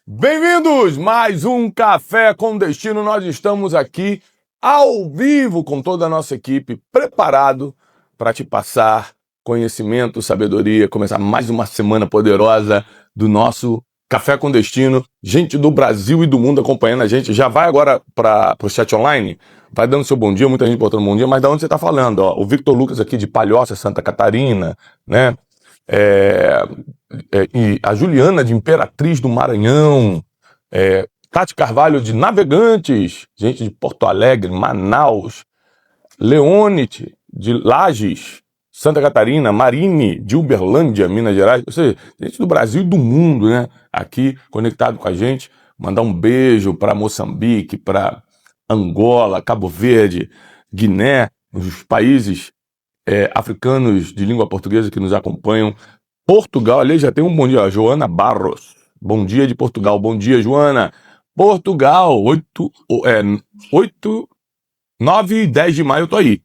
Bem-vindos! Mais um Café com Destino. Nós estamos aqui ao vivo com toda a nossa equipe, preparado para te passar conhecimento, sabedoria, começar mais uma semana poderosa do nosso Café com Destino. Gente do Brasil e do mundo acompanhando a gente. Já vai agora para o chat online, vai dando seu bom dia, muita gente botando bom dia, mas de onde você está falando? Ó, o Victor Lucas aqui de Palhoça, Santa Catarina, né? E a Juliana de Imperatriz do Maranhão, Tati Carvalho de Navegantes, gente de Porto Alegre, Manaus, Leonite de Lages, Santa Catarina, Marine de Uberlândia, Minas Gerais, ou seja, gente do Brasil e do mundo, né? Aqui conectado com a gente. Mandar um beijo para Moçambique, para Angola, Cabo Verde, Guiné, os países africanos de língua portuguesa que nos acompanham. Portugal, ali já tem um bom dia, ó, Joana Barros. Bom dia de Portugal, bom dia, Joana. Portugal, 9 e 10 de maio eu tô aí.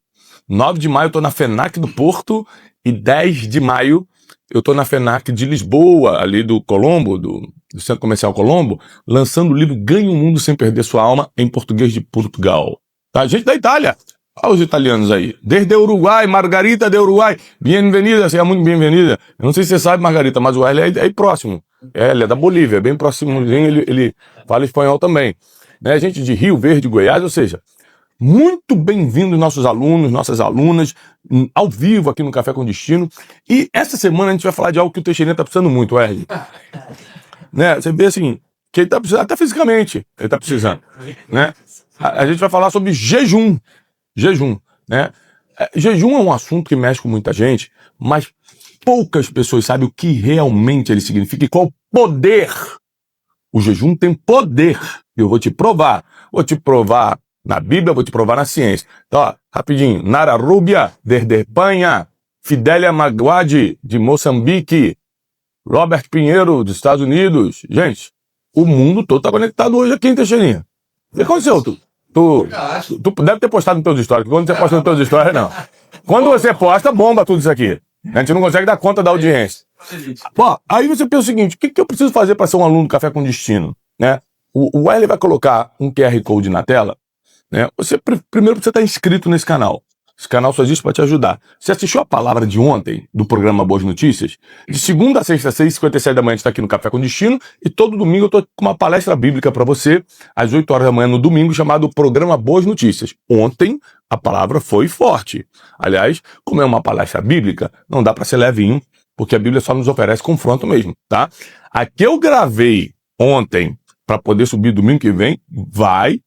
9 de maio eu tô na FENAC do Porto e 10 de maio eu tô na FENAC de Lisboa, ali do Colombo, do Centro Comercial Colombo, lançando o livro Ganhe o Mundo Sem Perder Sua Alma, em português de Portugal. Tá? Gente da Itália. Olha os italianos aí. Desde o Uruguai, Margarita de Uruguai. Bem-vinda, seja muito bem-vinda. Eu não sei se você sabe, Margarita, mas o L é aí próximo. Ele é da Bolívia, bem próximo. Ele fala espanhol também. Né? Gente de Rio Verde, Goiás, ou seja, muito bem-vindos nossos alunos, nossas alunas, ao vivo aqui no Café com Destino. E essa semana a gente vai falar de algo que o Teixeirinha tá precisando muito, Erle. Né? Você vê assim, que ele tá precisando, até fisicamente, ele tá precisando. Né? A gente vai falar sobre jejum. Jejum, né? Jejum é um assunto que mexe com muita gente, mas poucas pessoas sabem o que realmente ele significa e qual poder. O jejum tem poder. Eu vou te provar. Vou te provar na Bíblia, vou te provar na ciência. Então, ó, rapidinho. Nara Rubia, desde Espanha. Fidelia Maguade, de Moçambique. Robert Pinheiro, dos Estados Unidos. Gente, o mundo todo tá conectado hoje aqui em Teixeirinha. O que aconteceu, Tu deve ter postado nos teus stories. Quando você posta nos teus stories, não. Quando você posta, bomba tudo isso aqui. A gente não consegue dar conta da audiência. Pô, aí você pensa o seguinte, o que eu preciso fazer para ser um aluno do Café com Destino? Né? O Wesley vai colocar um QR Code na tela. Né? Você primeiro precisa estar inscrito nesse canal. Esse canal só existe para te ajudar. Você assistiu a palavra de ontem, do programa Boas Notícias? De segunda a sexta, às 6h57 da manhã, a gente está aqui no Café com Destino. E todo domingo eu estou com uma palestra bíblica para você, às 8 horas da manhã no domingo, chamado Programa Boas Notícias. Ontem, a palavra foi forte. Aliás, como é uma palestra bíblica, não dá para ser levinho, porque a Bíblia só nos oferece confronto mesmo, tá? A que eu gravei ontem, para poder subir domingo que vem, vai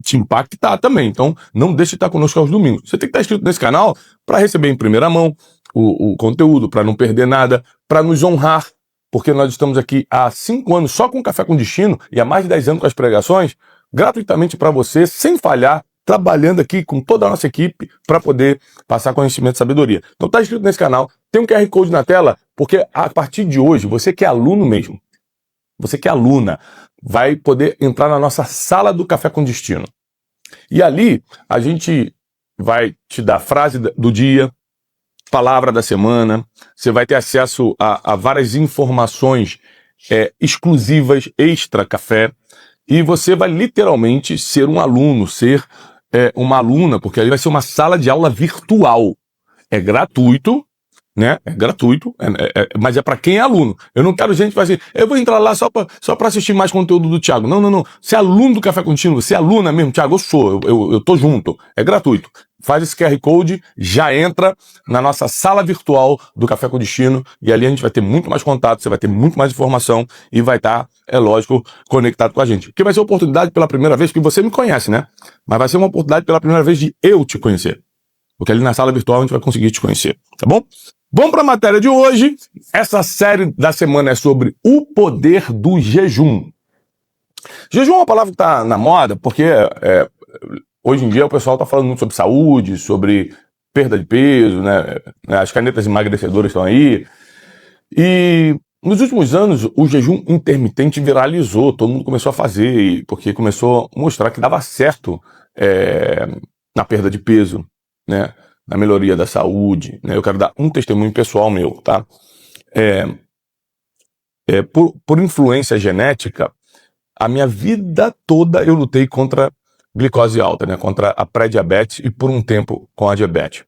te impactar também. Então, não deixe de estar conosco aos domingos. Você tem que estar inscrito nesse canal para receber em primeira mão o conteúdo, para não perder nada, para nos honrar, porque nós estamos aqui há 5 anos só com Café com Destino e há mais de 10 anos com as pregações, gratuitamente para você, sem falhar, trabalhando aqui com toda a nossa equipe para poder passar conhecimento e sabedoria. Então, está inscrito nesse canal, tem um QR Code na tela, porque a partir de hoje, você que é aluno mesmo, você que é aluna, vai poder entrar na nossa sala do Café com Destino. E ali, a gente vai te dar frase do dia, palavra da semana, você vai ter acesso a várias informações exclusivas, extra café, e você vai literalmente ser um aluno, ser uma aluna, porque ali vai ser uma sala de aula virtual. É gratuito, né? É gratuito, mas é para quem é aluno. Eu não quero gente que vai assim, eu vou entrar lá só para assistir mais conteúdo do Thiago. Não. Você é aluno do Café Contínuo, você é aluna mesmo, Thiago, eu sou, eu tô junto. É gratuito. Faz esse QR Code, já entra na nossa sala virtual do Café com Destino e ali a gente vai ter muito mais contato, você vai ter muito mais informação e vai estar, é lógico, conectado com a gente. Porque vai ser uma oportunidade pela primeira vez, que você me conhece, né? Mas vai ser uma oportunidade pela primeira vez de eu te conhecer. Porque ali na sala virtual a gente vai conseguir te conhecer, tá bom? Vamos para a matéria de hoje. Essa série da semana é sobre o poder do jejum. Jejum é uma palavra que está na moda, porque hoje em dia o pessoal está falando muito sobre saúde, sobre perda de peso, né? As canetas emagrecedoras estão aí. E nos últimos anos o jejum intermitente viralizou, todo mundo começou a fazer, porque começou a mostrar que dava certo na perda de peso, né? Na melhoria da saúde, né? Eu quero dar um testemunho pessoal meu, tá? por influência genética, a minha vida toda eu lutei contra glicose alta, né? Contra a pré-diabetes e por um tempo com a diabetes.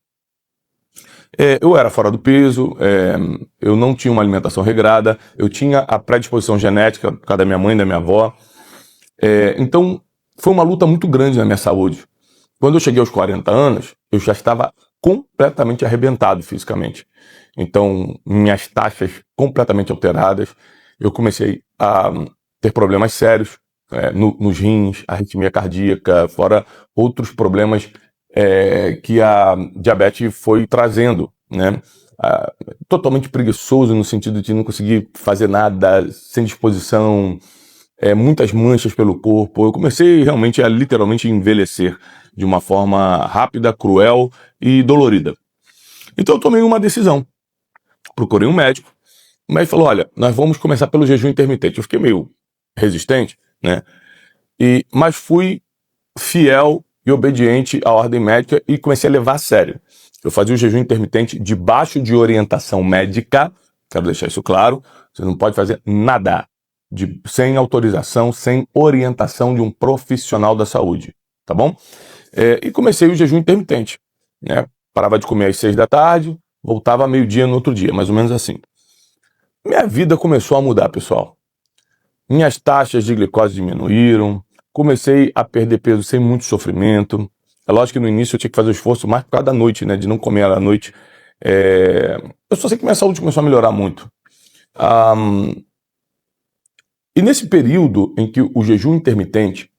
Eu era fora do peso, eu não tinha uma alimentação regrada, eu tinha a predisposição genética por causa da minha mãe e da minha avó. Então, foi uma luta muito grande na minha saúde. Quando eu cheguei aos 40 anos, eu já estava completamente arrebentado fisicamente. Então, minhas taxas completamente alteradas, eu comecei a ter problemas sérios nos rins, arritmia cardíaca, fora outros problemas que a diabetes foi trazendo, né? Totalmente preguiçoso no sentido de não conseguir fazer nada, sem disposição, muitas manchas pelo corpo. Eu comecei realmente a literalmente envelhecer de uma forma rápida, cruel e dolorida. Então eu tomei uma decisão. Procurei um médico. O médico falou, olha, nós vamos começar pelo jejum intermitente. Eu fiquei meio resistente, né? Mas fui fiel e obediente à ordem médica e comecei a levar a sério. Eu fazia o jejum intermitente debaixo de orientação médica. Quero deixar isso claro. Você não pode fazer nada sem autorização, sem orientação de um profissional da saúde, tá bom? E comecei o jejum intermitente, né? Parava de comer às 6 da tarde, voltava a meio-dia no outro dia, mais ou menos assim. Minha vida começou a mudar, pessoal. Minhas taxas de glicose diminuíram, comecei a perder peso sem muito sofrimento. É lógico que no início eu tinha que fazer o esforço mais por causa da noite, né? De não comer à noite. Eu só sei que minha saúde começou a melhorar muito. E nesse período em que o jejum intermitente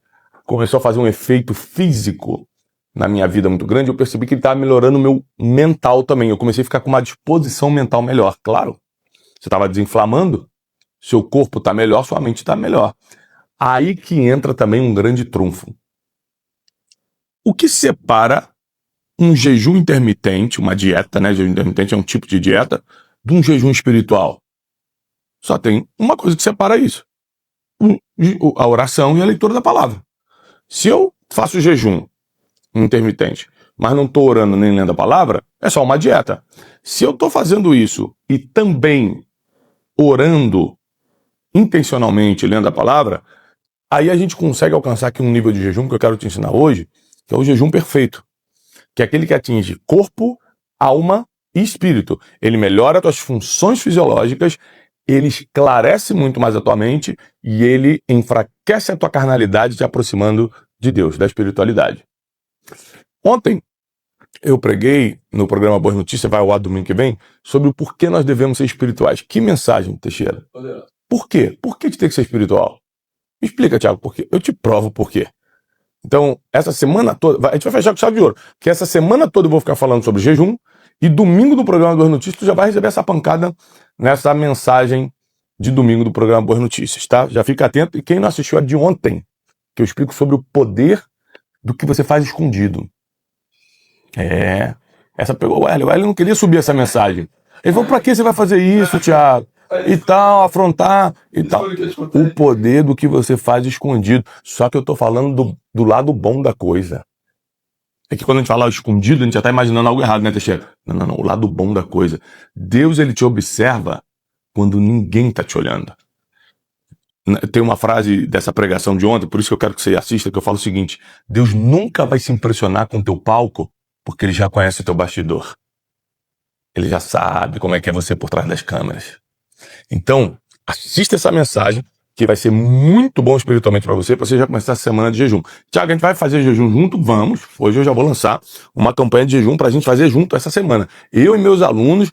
começou a fazer um efeito físico na minha vida muito grande, eu percebi que ele estava melhorando o meu mental também. Eu comecei a ficar com uma disposição mental melhor. Claro, você estava desinflamando, seu corpo está melhor, sua mente está melhor. Aí que entra também um grande trunfo. O que separa um jejum intermitente, uma dieta, né? Jejum intermitente é um tipo de dieta, de um jejum espiritual. Só tem uma coisa que separa isso. A oração e a leitura da palavra. Se eu faço jejum intermitente, mas não estou orando nem lendo a palavra, é só uma dieta. Se eu estou fazendo isso e também orando intencionalmente, lendo a palavra, aí a gente consegue alcançar aqui um nível de jejum que eu quero te ensinar hoje, que é o jejum perfeito, que é aquele que atinge corpo, alma e espírito. Ele melhora as tuas funções fisiológicas, ele esclarece muito mais a tua mente e ele enfraquece a tua carnalidade, te aproximando de Deus, da espiritualidade. Ontem eu preguei no programa Boas Notícias, vai ao ar domingo que vem, sobre o porquê nós devemos ser espirituais. Que mensagem, Teixeira? Por quê? Por que a gente tem que ser espiritual? Me explica, Thiago, por quê? Eu te provo por quê. Então, essa semana toda, a gente vai fechar com chave de ouro, que essa semana toda eu vou ficar falando sobre jejum, e domingo do programa Boas Notícias tu já vai receber essa pancada nessa mensagem de domingo do programa Boas Notícias, tá? Já fica atento, e quem não assistiu a de ontem, que eu explico sobre o poder do que você faz escondido. Essa pegou o Hélio. O Hélio não queria subir essa mensagem. Ele falou, pra que você vai fazer isso, Thiago? E tal, afrontar e tal. O poder do que você faz escondido. Só que eu tô falando do lado bom da coisa. É que quando a gente fala escondido, a gente já tá imaginando algo errado, né, Teixeira? Não. O lado bom da coisa. Deus, ele te observa quando ninguém tá te olhando. Tem uma frase dessa pregação de ontem, por isso que eu quero que você assista, que eu falo o seguinte: Deus nunca vai se impressionar com o teu palco, porque ele já conhece o teu bastidor. Ele já sabe como é que é você por trás das câmeras. Então, assista essa mensagem, que vai ser muito bom espiritualmente para você já começar a semana de jejum. Tiago, a gente vai fazer jejum junto? Vamos. Hoje eu já vou lançar uma campanha de jejum para a gente fazer junto essa semana. Eu e meus alunos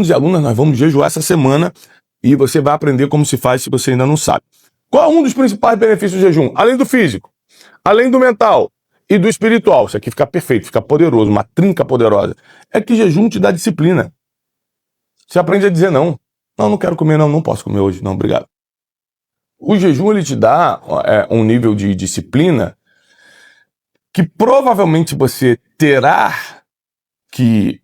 e alunas, nós vamos jejuar essa semana e você vai aprender como se faz se você ainda não sabe. Qual é um dos principais benefícios do jejum? Além do físico, além do mental e do espiritual, isso aqui fica perfeito, fica poderoso, uma trinca poderosa, é que jejum te dá disciplina. Você aprende a dizer não. Não quero comer, não posso comer hoje, não, obrigado. O jejum, ele te dá um nível de disciplina que provavelmente você terá que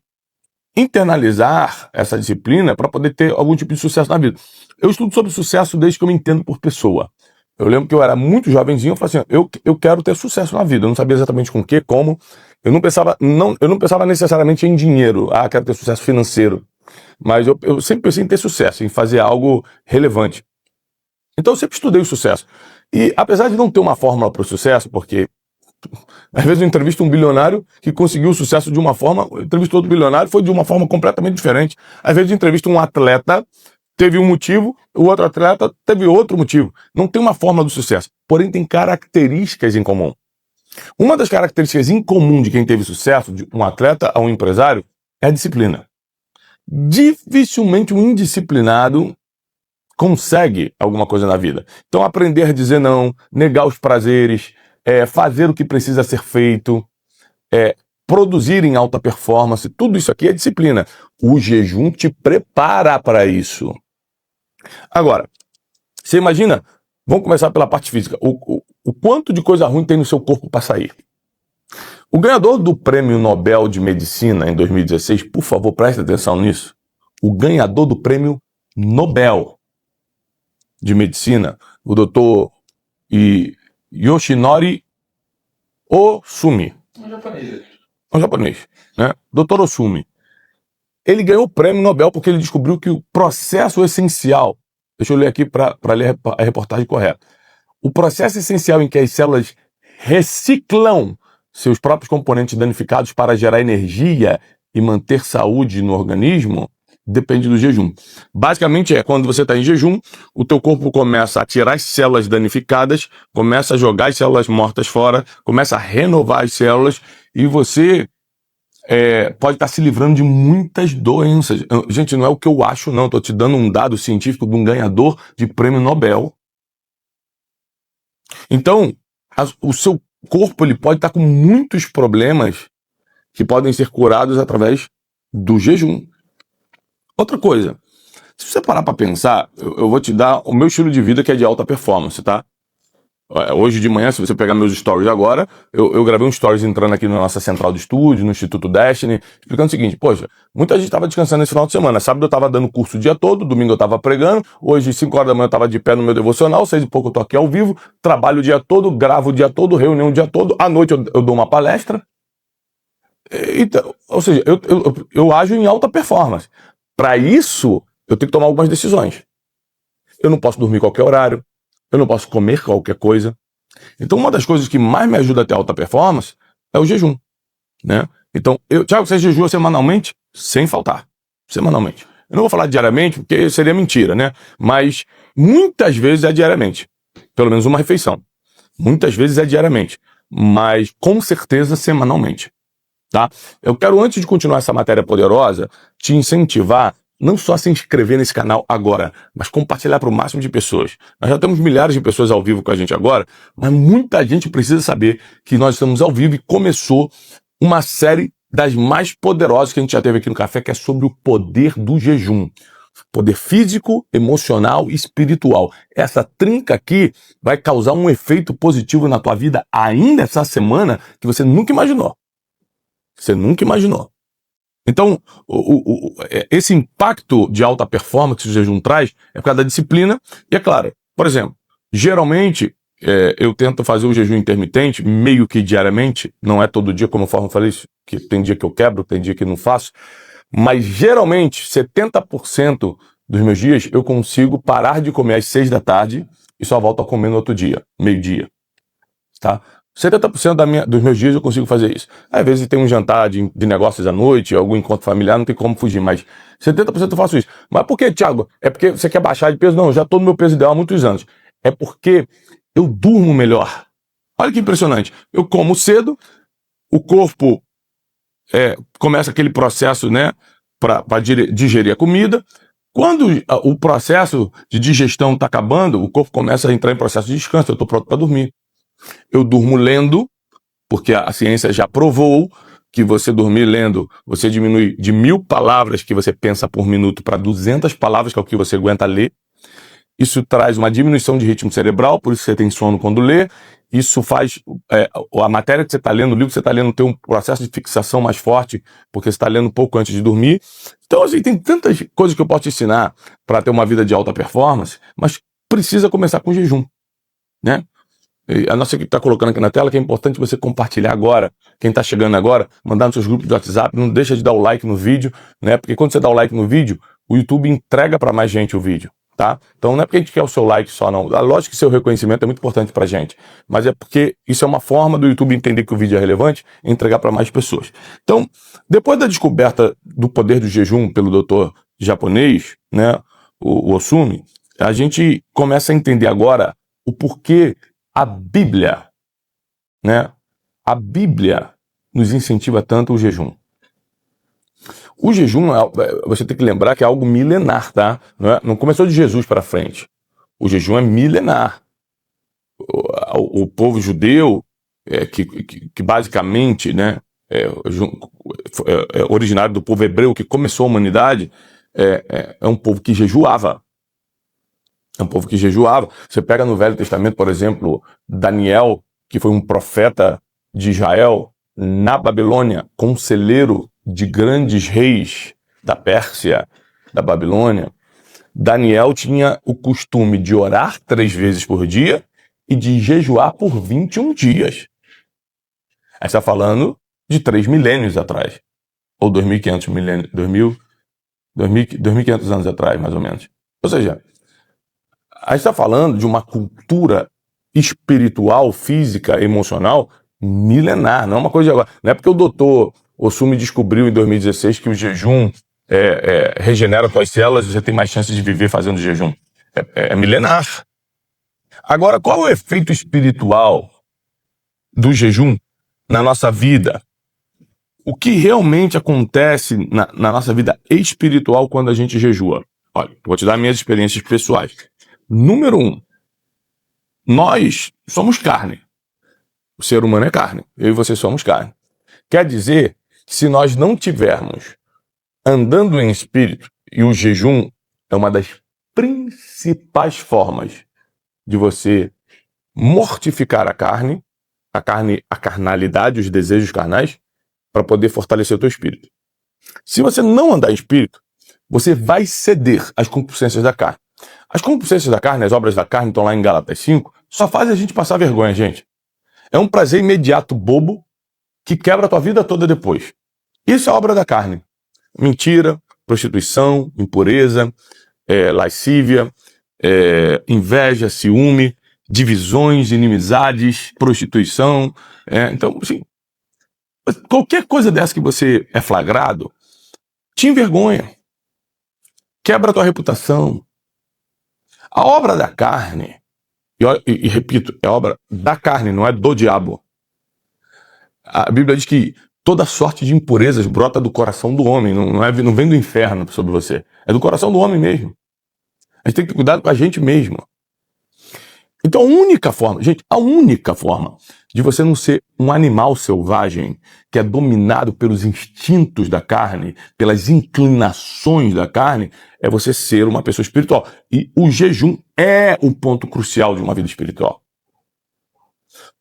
internalizar essa disciplina para poder ter algum tipo de sucesso na vida. Eu estudo sobre sucesso desde que eu me entendo por pessoa. Eu lembro que eu era muito jovenzinho, eu falei assim, eu quero ter sucesso na vida. Eu não sabia exatamente com o que, como. Eu não pensava necessariamente em dinheiro. Quero ter sucesso financeiro. Mas eu sempre pensei em ter sucesso, em fazer algo relevante. Então eu sempre estudei o sucesso. E apesar de não ter uma fórmula para o sucesso, porque às vezes eu entrevisto um bilionário que conseguiu o sucesso de uma forma, eu entrevisto outro bilionário, foi de uma forma completamente diferente. Às vezes eu entrevisto um atleta, teve um motivo, o outro atleta teve outro motivo. Não tem uma fórmula do sucesso, porém tem características em comum. Uma das características em comum de quem teve sucesso, de um atleta a um empresário, é a disciplina. Dificilmente um indisciplinado consegue alguma coisa na vida. Então aprender a dizer não, negar os prazeres, fazer o que precisa ser feito, produzir em alta performance, tudo isso aqui é disciplina. O jejum te prepara para isso. Agora, você imagina, vamos começar pela parte física, o quanto de coisa ruim tem no seu corpo para sair. O ganhador do Prêmio Nobel de Medicina em 2016, por favor, preste atenção nisso, o ganhador do Prêmio Nobel de Medicina, o Dr. Yoshinori Ohsumi. Um japonês, né? Dr. Ohsumi. Ele ganhou o Prêmio Nobel porque ele descobriu que o processo essencial, deixa eu ler aqui para ler a reportagem correta, o processo essencial em que as células reciclam seus próprios componentes danificados para gerar energia e manter saúde no organismo, depende do jejum. Basicamente quando você está em jejum, o teu corpo começa a tirar as células danificadas, começa a jogar as células mortas fora, começa a renovar as células e você pode estar se livrando de muitas doenças. Gente, não é o que eu acho, não. Estou te dando um dado científico de um ganhador de Prêmio Nobel. Então, o seu corpo ele pode estar com muitos problemas que podem ser curados através do jejum. Outra coisa, se você parar para pensar, eu vou te dar o meu estilo de vida que é de alta performance, tá? Hoje de manhã, se você pegar meus stories agora, eu gravei um stories entrando aqui na nossa central de estúdio, no Instituto Destiny, explicando o seguinte, poxa, muita gente estava descansando nesse final de semana, sábado eu estava dando curso o dia todo, domingo eu estava pregando, hoje 5 horas da manhã eu estava de pé no meu devocional, 6 e pouco eu tô aqui ao vivo, trabalho o dia todo, gravo o dia todo, reunião o dia todo, à noite eu dou uma palestra, então, ou seja, eu ajo em alta performance. Para isso, eu tenho que tomar algumas decisões. Eu não posso dormir qualquer horário, eu não posso comer qualquer coisa. Então, uma das coisas que mais me ajuda a ter alta performance é o jejum, né? Então, Thiago, você jejua semanalmente? Sem faltar. Semanalmente. Eu não vou falar diariamente, porque seria mentira, né? Mas muitas vezes é diariamente. Pelo menos uma refeição. Muitas vezes é diariamente. Mas, com certeza, semanalmente. Tá? Eu quero, antes de continuar essa matéria poderosa, te incentivar não só a se inscrever nesse canal agora, mas compartilhar para o máximo de pessoas. Nós já temos milhares de pessoas ao vivo com a gente agora, mas muita gente precisa saber que nós estamos ao vivo e começou uma série das mais poderosas que a gente já teve aqui no Café, que é sobre o poder do jejum. Poder físico, emocional e espiritual. Essa trinca aqui vai causar um efeito positivo na tua vida ainda essa semana que você nunca imaginou. Você nunca imaginou. Então, esse impacto de alta performance que o jejum traz é por causa da disciplina. E é claro, por exemplo, geralmente eu tento fazer o jejum intermitente meio que diariamente. Não é todo dia, como eu falei, que tem dia que eu quebro, tem dia que não faço. Mas geralmente, 70% dos meus dias eu consigo parar de comer às 6 da tarde e só volto a comer no outro dia, meio-dia. Tá? 70% dos meus dias eu consigo fazer isso. Às vezes tem um jantar de negócios à noite, algum encontro familiar, não tem como fugir, mas 70% eu faço isso. Mas por que, Thiago? É porque você quer baixar de peso? Não, eu já estou no meu peso ideal há muitos anos. É porque eu durmo melhor. Olha que impressionante. Eu como cedo, o corpo começa aquele processo, né, para digerir a comida. Quando o processo de digestão está acabando, o corpo começa a entrar em processo de descanso, eu estou pronto para dormir. Eu durmo lendo, porque a ciência já provou que você dormir lendo, você diminui de 1000 palavras que você pensa por minuto para 200 palavras, que é o que você aguenta ler. Isso traz uma diminuição de ritmo cerebral, por isso você tem sono quando lê. Isso faz a matéria que você está lendo, o livro que você está lendo, ter um processo de fixação mais forte, porque você está lendo um pouco antes de dormir. Então, assim, tem tantas coisas que eu posso te ensinar para ter uma vida de alta performance, mas precisa começar com jejum, né? A nossa equipe está colocando aqui na tela que é importante você compartilhar agora. Quem está chegando agora, mandar nos seus grupos de WhatsApp, não deixa de dar o like no vídeo, né? Porque quando você dá o like no vídeo, o YouTube entrega para mais gente o vídeo, tá? Então não é porque a gente quer o seu like só, não. Lógico que seu reconhecimento é muito importante pra gente, mas é porque isso é uma forma do YouTube entender que o vídeo é relevante e entregar para mais pessoas. Então, depois da descoberta do poder do jejum pelo doutor japonês, né, o Osumi, a gente começa a entender agora o porquê a Bíblia, né, a Bíblia nos incentiva tanto o jejum. O jejum, você tem que lembrar que é algo milenar, tá? Não começou de Jesus para frente. O jejum é milenar. O povo judeu, que basicamente, né, é originário do povo hebreu que começou a humanidade, é um povo que jejuava. É um povo que jejuava. Você pega no Velho Testamento, por exemplo, Daniel, que foi um profeta de Israel, na Babilônia, conselheiro de grandes reis da Pérsia, da Babilônia. Daniel tinha o costume de orar 3 vezes por dia e de jejuar por 21 dias. A gente está falando de 3 milênios atrás. Ou 2.500 milênios, 2.500 anos atrás, mais ou menos. Ou seja, a gente está falando de uma cultura espiritual, física, emocional, milenar. Não é uma coisa de agora. Não é porque o doutor Osumi descobriu em 2016 que o jejum regenera suas células e você tem mais chance de viver fazendo jejum. É milenar. Agora, qual é o efeito espiritual do jejum na nossa vida? O que realmente acontece na nossa vida espiritual quando a gente jejua? Olha, vou te dar minhas experiências pessoais. Número 1, nós somos carne. O ser humano é carne. Eu e você somos carne. Quer dizer que se nós não tivermos andando em espírito, e o jejum é uma das principais formas de você mortificar a carnalidade, os desejos carnais, para poder fortalecer o teu espírito. Se você não andar em espírito, você vai ceder às concupiscências da carne. As concupiscências da carne, as obras da carne, estão lá em Gálatas 5, só fazem a gente passar vergonha, gente. É um prazer imediato bobo que quebra a tua vida toda depois. Isso é obra da carne. Mentira, prostituição, impureza, lascívia, inveja, ciúme, divisões, inimizades, prostituição. Então, assim, qualquer coisa dessa que você é flagrado, te envergonha. Quebra a tua reputação. A obra da carne, e repito, é obra da carne, não é do diabo. A Bíblia diz que toda sorte de impurezas brota do coração do homem, não vem do inferno sobre você. É do coração do homem mesmo. A gente tem que ter cuidado com a gente mesmo. Então a única forma de você não ser um animal selvagem que é dominado pelos instintos da carne, pelas inclinações da carne, é você ser uma pessoa espiritual. E o jejum é o ponto crucial de uma vida espiritual.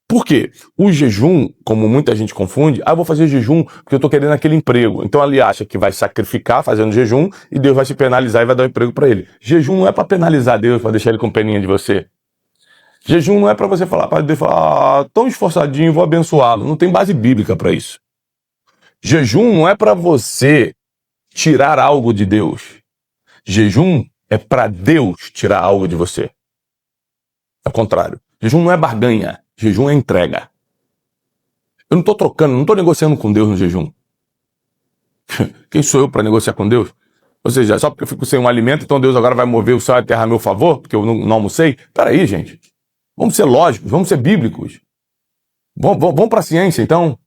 Por quê? O jejum, como muita gente confunde, eu vou fazer jejum porque eu estou querendo aquele emprego. Então ele acha que vai sacrificar fazendo jejum e Deus vai se penalizar e vai dar um emprego para ele. Jejum não é para penalizar Deus, para deixar ele com peninha de você. Jejum não é para você falar, para Deus falar, tão esforçadinho, vou abençoá-lo. Não tem base bíblica para isso. Jejum não é para você tirar algo de Deus. Jejum é para Deus tirar algo de você. Ao contrário. Jejum não é barganha. Jejum é entrega. Eu não estou trocando, não estou negociando com Deus no jejum. Quem sou eu para negociar com Deus? Ou seja, só porque eu fico sem um alimento, então Deus agora vai mover o céu e a terra a meu favor, porque eu não almocei? Peraí, gente. Vamos ser lógicos, vamos ser bíblicos. Vamos para a ciência, então.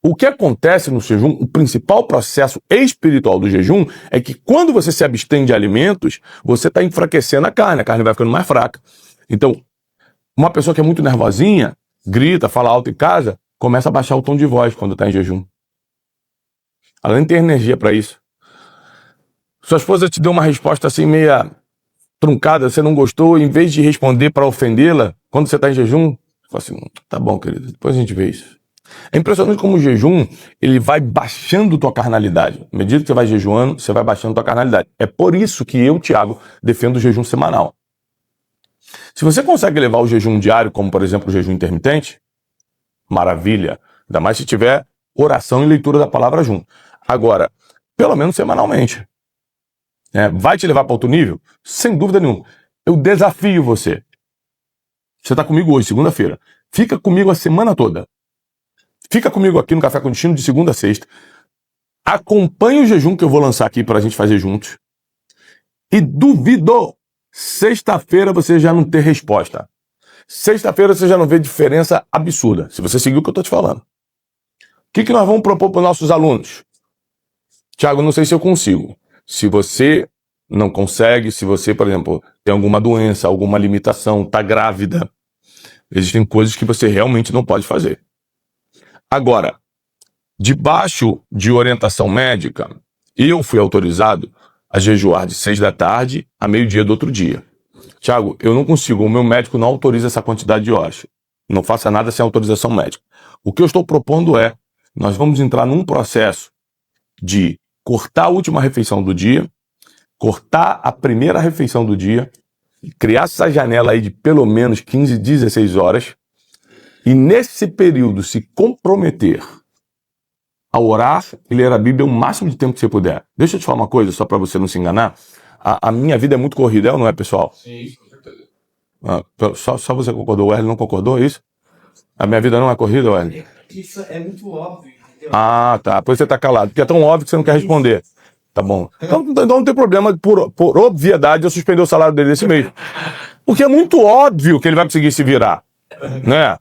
O que acontece no jejum, o principal processo espiritual do jejum, é que quando você se abstém de alimentos, você está enfraquecendo a carne vai ficando mais fraca. Então, uma pessoa que é muito nervosinha, grita, fala alto em casa, começa a baixar o tom de voz quando está em jejum. Ela nem tem energia para isso. Sua esposa te deu uma resposta assim meia truncada, você não gostou, em vez de responder para ofendê-la, quando você está em jejum, você fala assim, tá bom, querido, depois a gente vê isso. É impressionante como o jejum, ele vai baixando tua carnalidade. À medida que você vai jejuando, você vai baixando tua carnalidade. É por isso que eu, Thiago, defendo o jejum semanal. Se você consegue levar o jejum diário, como por exemplo o jejum intermitente, maravilha. Ainda mais se tiver oração e leitura da palavra junto. Agora, pelo menos semanalmente. vai te levar para outro nível? Sem dúvida nenhuma. Eu desafio você. Você está comigo hoje, segunda-feira. Fica comigo a semana toda. Fica comigo aqui no Café com Destino de segunda a sexta. Acompanhe o jejum que eu vou lançar aqui para a gente fazer juntos. E duvido, sexta-feira você já não ter resposta. Sexta-feira você já não vê diferença absurda, se você seguir o que eu estou te falando. O que nós vamos propor para os nossos alunos? Tiago, não sei se eu consigo. Se você não consegue, se você, por exemplo, tem alguma doença, alguma limitação, está grávida, existem coisas que você realmente não pode fazer. Agora, debaixo de orientação médica, eu fui autorizado a jejuar de 6 da tarde a meio-dia do outro dia. Tiago, eu não consigo, o meu médico não autoriza essa quantidade de horas. Não faça nada sem autorização médica. O que eu estou propondo é, nós vamos entrar num processo de cortar a última refeição do dia, cortar a primeira refeição do dia, criar essa janela aí de pelo menos 15, 16 horas, e nesse período se comprometer a orar e ler a Bíblia o máximo de tempo que você puder. Deixa eu te falar uma coisa, só para você não se enganar. A minha vida é muito corrida, é ou não é, pessoal? Sim, com certeza. Só você concordou, o Hélio não concordou, é isso? A minha vida não é corrida, Hélio? Isso é muito óbvio, entendeu? Ah, tá. Pois você tá calado, porque é tão óbvio que você não quer responder. Tá bom. Então não tem problema, por obviedade, eu suspender o salário dele esse mês. Porque é muito óbvio que ele vai conseguir se virar. Né?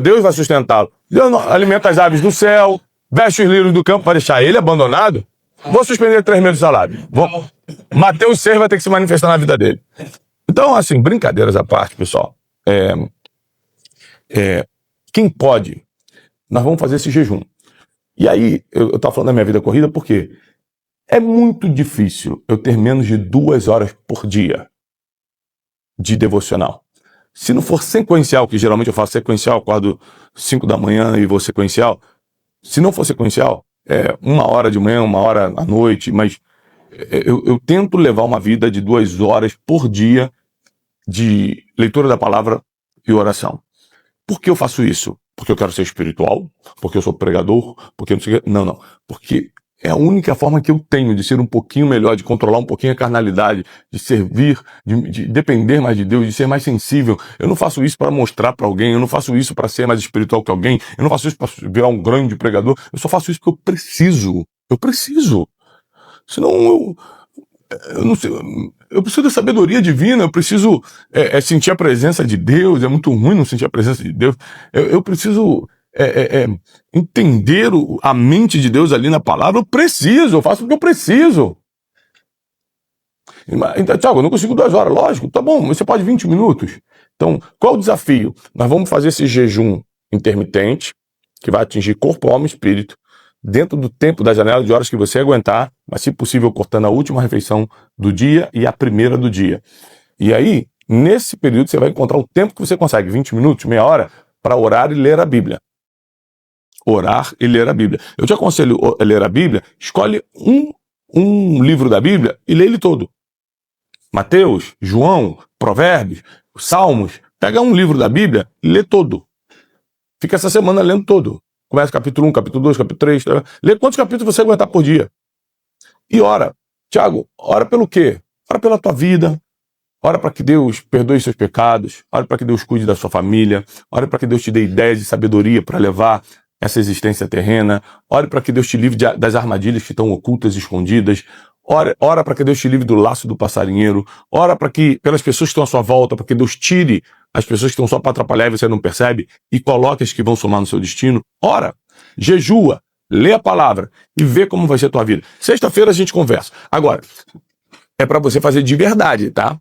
Deus vai sustentá-lo. Deus alimenta as aves do céu, veste os lírios do campo para deixar ele abandonado. Vou suspender 3 meses de salário. Mateus 6 vai ter que se manifestar na vida dele. Então, assim, brincadeiras à parte, pessoal. Quem pode, nós vamos fazer esse jejum. E aí, eu estava falando da minha vida corrida porque é muito difícil eu ter menos de 2 horas por dia de devocional. Se não for sequencial, que geralmente eu faço sequencial, acordo 5 da manhã e vou sequencial. Se não for sequencial, 1 hora de manhã, 1 hora à noite, mas eu tento levar uma vida de 2 horas por dia de leitura da palavra e oração. Por que eu faço isso? Porque eu quero ser espiritual? Porque eu sou pregador? Porque não sei o quê? Não. Porque é a única forma que eu tenho de ser um pouquinho melhor, de controlar um pouquinho a carnalidade, de servir, de depender mais de Deus, de ser mais sensível. Eu não faço isso para mostrar para alguém, eu não faço isso para ser mais espiritual que alguém, eu não faço isso para virar um grande pregador, eu só faço isso porque eu preciso. Eu preciso. Senão eu não sei, eu preciso da sabedoria divina, eu preciso sentir a presença de Deus, é muito ruim não sentir a presença de Deus, eu preciso entender a mente de Deus ali na palavra, eu faço porque eu preciso. Então, Tiago, eu não consigo 2 horas, lógico, tá bom, mas você pode 20 minutos. Então, qual o desafio? Nós vamos fazer esse jejum intermitente, que vai atingir corpo, alma e espírito, dentro do tempo da janela de horas que você aguentar, mas se possível cortando a última refeição do dia e a primeira do dia. E aí, nesse período, você vai encontrar o tempo que você consegue, 20 minutos, meia hora, para orar e ler a Bíblia. Orar e ler a Bíblia. Eu te aconselho a ler a Bíblia, escolhe um livro da Bíblia e lê ele todo. Mateus, João, Provérbios, Salmos, pega um livro da Bíblia e lê todo. Fica essa semana lendo todo. Começa capítulo 1, capítulo 2, capítulo 3. Tá? Lê quantos capítulos você aguentar por dia. E ora. Tiago, ora pelo quê? Ora pela tua vida. Ora para que Deus perdoe seus pecados. Ora para que Deus cuide da sua família. Ora para que Deus te dê ideias de sabedoria para levar essa existência terrena. Ore para que Deus te livre das armadilhas que estão ocultas e escondidas. Ora para que Deus te livre do laço do passarinheiro. Ora para que, pelas pessoas que estão à sua volta, para que Deus tire as pessoas que estão só para atrapalhar e você não percebe, e coloque as que vão somar no seu destino. Ora, jejua, lê a palavra e vê como vai ser a tua vida. Sexta-feira a gente conversa. Agora, é para você fazer de verdade, tá?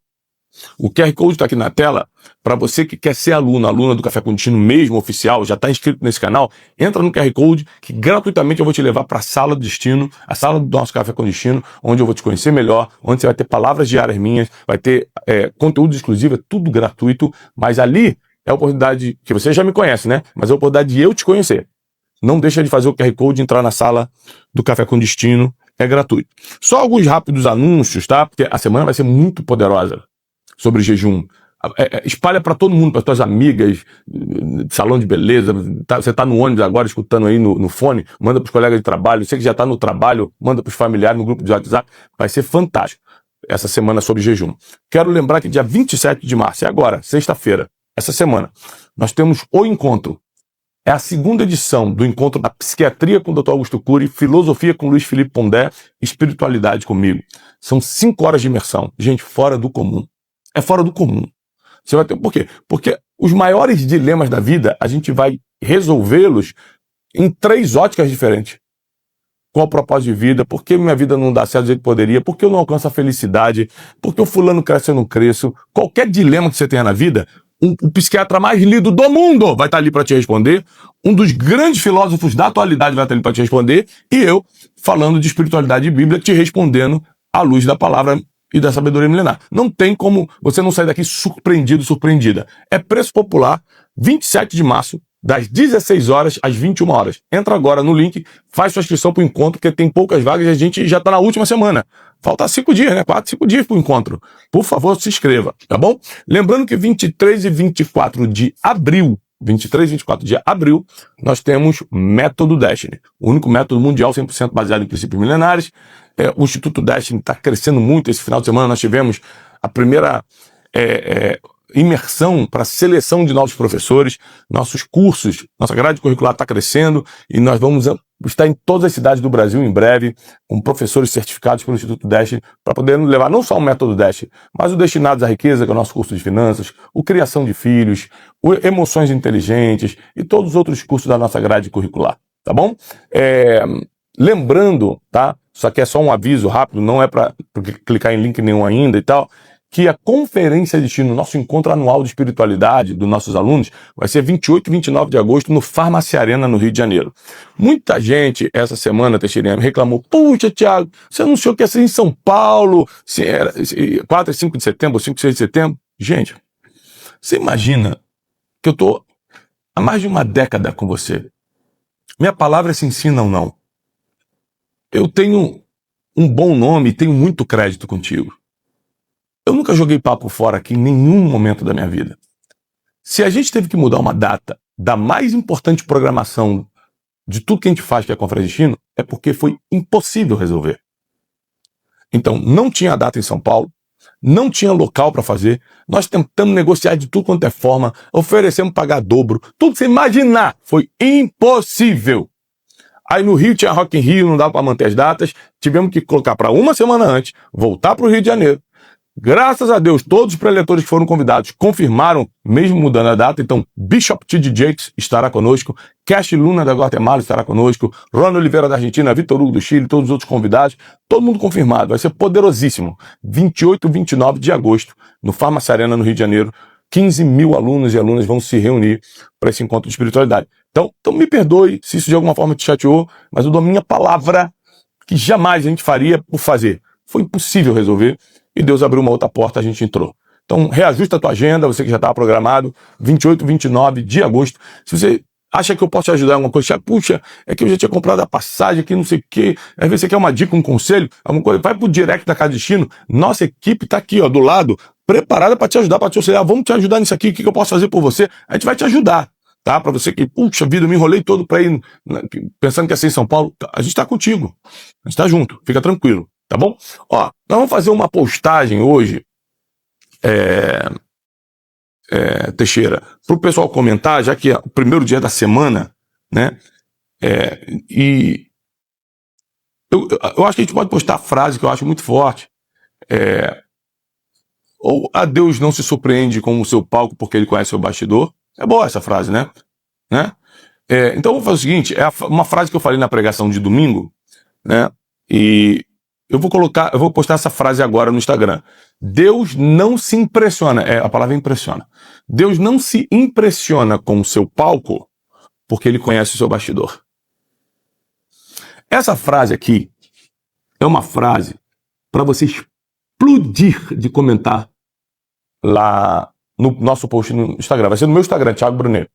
O QR Code está aqui na tela. Para você que quer ser aluna do Café com Destino mesmo, oficial, já está inscrito nesse canal, entra no QR Code que gratuitamente eu vou te levar para a sala do destino, a sala do nosso Café com Destino, onde eu vou te conhecer melhor, onde você vai ter palavras diárias minhas, vai ter conteúdo exclusivo, é tudo gratuito, mas ali é a oportunidade, que você já me conhece, né? Mas é a oportunidade de eu te conhecer. Não deixa de fazer o QR Code e entrar na sala do Café com Destino, é gratuito. Só alguns rápidos anúncios, tá? Porque a semana vai ser muito poderosa sobre jejum. Espalha para todo mundo, para tuas amigas, salão de beleza, você tá no ônibus agora escutando aí no fone, manda pros colegas de trabalho, você que já tá no trabalho, manda pros familiares no grupo de WhatsApp, vai ser fantástico. essa semana sobre jejum. Quero lembrar que dia 27 de março, é agora, sexta-feira, essa semana, nós temos o encontro. É a segunda edição do encontro da psiquiatria com o Dr. Augusto Cury, filosofia com Luiz Felipe Pondé, espiritualidade comigo. São 5 horas de imersão. Gente, fora do comum. É fora do comum. Você vai ter... Por quê? Porque os maiores dilemas da vida, a gente vai resolvê-los em 3 óticas diferentes. Qual o propósito de vida? Por que minha vida não dá certo do jeito que poderia? Por que eu não alcanço a felicidade? Por que o fulano cresce e eu não cresço? Qualquer dilema que você tenha na vida, o psiquiatra mais lido do mundo vai estar ali para te responder. Um dos grandes filósofos da atualidade vai estar ali para te responder. E eu, falando de espiritualidade e Bíblia, te respondendo à luz da palavra e da sabedoria milenar. Não tem como você não sair daqui surpreendido, surpreendida. É preço popular, 27 de março, das 16 horas às 21 horas. Entra agora no link, faz sua inscrição para o encontro, porque tem poucas vagas e a gente já está na última semana. Falta 5 dias, né? 4, 5 dias para o encontro. Por favor, se inscreva, tá bom? Lembrando que 23 e 24 de abril, 23 e 24 de abril, nós temos Método Destiny. O único método mundial 100% baseado em princípios milenares. O Instituto Destiny está crescendo muito. Esse final de semana nós tivemos a primeira imersão para seleção de novos professores. Nossos cursos, nossa grade curricular está crescendo e nós vamos estar em todas as cidades do Brasil em breve, com professores certificados pelo Instituto Destiny, para poder levar não só o Método Destiny, mas o Destinados à Riqueza, que é o nosso curso de finanças, o Criação de Filhos, o Emoções Inteligentes e todos os outros cursos da nossa grade curricular, tá bom? Lembrando, tá? Isso aqui é só um aviso rápido, não é para clicar em link nenhum ainda e tal, que a Conferência Destino, nosso encontro anual de espiritualidade dos nossos alunos, vai ser 28 e 29 de agosto no Farmácia Arena, no Rio de Janeiro. Muita gente, essa semana, Teixeirinha, me reclamou: puxa, Thiago, você anunciou que ia ser em São Paulo, se era 4 e 5 de setembro, 5 e 6 de setembro. Gente, você imagina que eu tô há mais de uma década com você. Minha palavra se ensina ou não. Eu tenho um bom nome e tenho muito crédito contigo. Eu nunca joguei papo fora aqui em nenhum momento da minha vida. Se a gente teve que mudar uma data da mais importante programação de tudo que a gente faz, que é a Conferência Destino, é porque foi impossível resolver. Então, não tinha data em São Paulo, não tinha local para fazer, nós tentamos negociar de tudo quanto é forma, oferecemos pagar dobro, tudo que você imaginar, foi impossível. Aí no Rio tinha Rock in Rio, não dava para manter as datas, tivemos que colocar para uma semana antes, voltar para o Rio de Janeiro. Graças a Deus, todos os preletores que foram convidados confirmaram, mesmo mudando a data. Então, Bishop T.D. Jakes estará conosco, Cash Luna da Guatemala estará conosco, Ronald Oliveira da Argentina, Vitor Hugo do Chile, todos os outros convidados, todo mundo confirmado. Vai ser poderosíssimo. 28 e 29 de agosto, no Farmácia Arena, no Rio de Janeiro. 15 mil alunos e alunas vão se reunir para esse encontro de espiritualidade. Então me perdoe se isso de alguma forma te chateou, mas eu dou minha palavra que jamais a gente faria por fazer. Foi impossível resolver. E Deus abriu uma outra porta, a gente entrou. Então, reajusta a tua agenda, você que já estava programado, 28 e 29 de agosto. Se você acha que eu posso te ajudar em alguma coisa, puxa, é que eu já tinha comprado a passagem aqui, não sei o quê. Às vezes você quer uma dica, um conselho, alguma coisa, vai pro direct da Casa Destino. Nossa equipe está aqui, ó, do lado, preparada para te ajudar, para te auxiliar. Vamos te ajudar nisso aqui, o que eu posso fazer por você? A gente vai te ajudar, tá? Para você que, puxa vida, eu me enrolei todo para ir, pensando que ia ser em São Paulo. A gente está contigo, a gente está junto, fica tranquilo. Tá bom? Ó, nós vamos fazer uma postagem hoje, Teixeira, para o pessoal comentar, já que é o primeiro dia da semana, né? E eu acho que a gente pode postar a frase que eu acho muito forte. Ou a Deus não se surpreende com o seu palco porque ele conhece o bastidor. É boa essa frase, né? Então vamos fazer o seguinte, uma frase que eu falei na pregação de domingo, né? E eu vou postar essa frase agora no Instagram. Deus não se impressiona, a palavra impressiona. Deus não se impressiona com o seu palco porque ele conhece o seu bastidor. Essa frase aqui é uma frase para você explodir de comentar lá no nosso post no Instagram. Vai ser no meu Instagram, Thiago Brunet.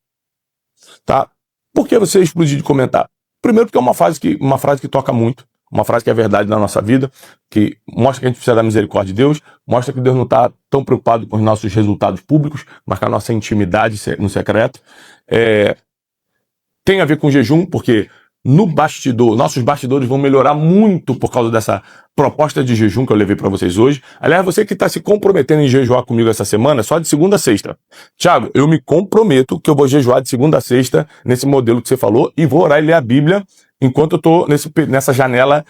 Tá? Por que você explodir de comentar? Primeiro porque é uma frase que toca muito. Uma frase que é verdade na nossa vida, que mostra que a gente precisa da misericórdia de Deus, mostra que Deus não está tão preocupado com os nossos resultados públicos, mas com a nossa intimidade no secreto. Tem a ver com jejum, porque no bastidor. Nossos bastidores vão melhorar muito por causa dessa proposta de jejum que eu levei para vocês hoje. Aliás, você que está se comprometendo em jejuar comigo essa semana, só de segunda a sexta. Tiago, eu me comprometo que eu vou jejuar de segunda a sexta nesse modelo que você falou e vou orar e ler a Bíblia enquanto eu estou nessa janela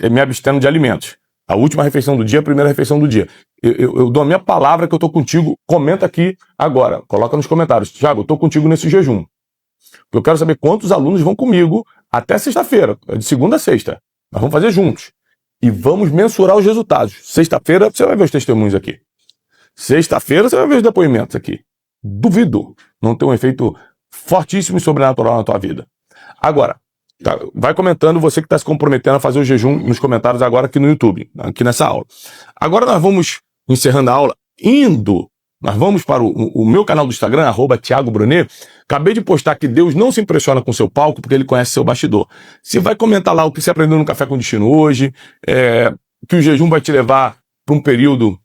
me abstendo de alimentos. A última refeição do dia, a primeira refeição do dia. Eu dou a minha palavra que eu estou contigo. Comenta aqui agora. Coloca nos comentários. Tiago, eu estou contigo nesse jejum. Eu quero saber quantos alunos vão comigo até sexta-feira, de segunda a sexta. Nós vamos fazer juntos. E vamos mensurar os resultados. Sexta-feira você vai ver os testemunhos aqui. Sexta-feira você vai ver os depoimentos aqui. Duvido não ter um efeito fortíssimo e sobrenatural na tua vida. Agora, tá, vai comentando você que está se comprometendo a fazer o jejum nos comentários agora aqui no YouTube, aqui nessa aula. Agora nós vamos encerrando a aula, nós vamos para o meu canal do Instagram, @Thiago Brunet. Acabei de postar que Deus não se impressiona com seu palco porque ele conhece seu bastidor. Você vai comentar lá o que você aprendeu no Café com Destino hoje, que o jejum vai te levar para um período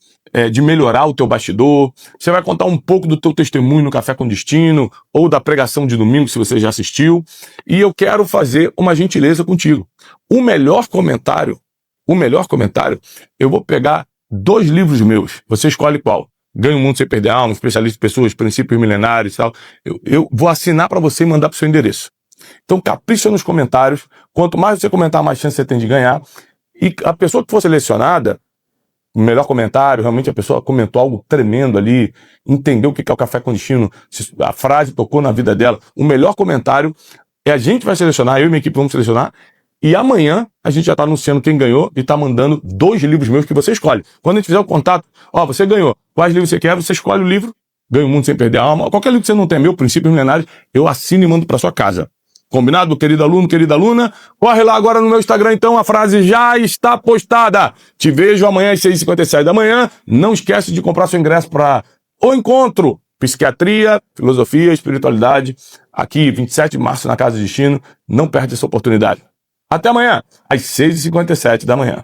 de melhorar o teu bastidor. Você vai contar um pouco do teu testemunho no Café com Destino ou da pregação de domingo, se você já assistiu. E eu quero fazer uma gentileza contigo. O melhor comentário, eu vou pegar 2 livros meus. Você escolhe qual. Ganha o Mundo Sem Perder a Alma, Especialista em Pessoas, Princípios Milenares e tal. Eu vou assinar para você e mandar para o seu endereço. Então capricha nos comentários. Quanto mais você comentar, mais chance você tem de ganhar. E a pessoa que for selecionada, o melhor comentário, realmente a pessoa comentou algo tremendo ali, entendeu o que é o Café com Destino, a frase tocou na vida dela. O melhor comentário a gente vai selecionar, eu e minha equipe vamos selecionar. E amanhã a gente já está anunciando quem ganhou e está mandando 2 livros meus que você escolhe. Quando a gente fizer o contato, você ganhou. Quais livros você quer? Você escolhe o livro, Ganha o Mundo Sem Perder a Alma. Qualquer livro que você não tem, meu Princípios Milenares, eu assino e mando para sua casa. Combinado, querido aluno, querida aluna? Corre lá agora no meu Instagram, então, a frase já está postada. Te vejo amanhã às 6h57 da manhã. Não esquece de comprar seu ingresso para o encontro Psiquiatria, Filosofia, Espiritualidade, aqui, 27 de março, na Casa de Destino. Não perde essa oportunidade. Até amanhã, às 6h57 da manhã.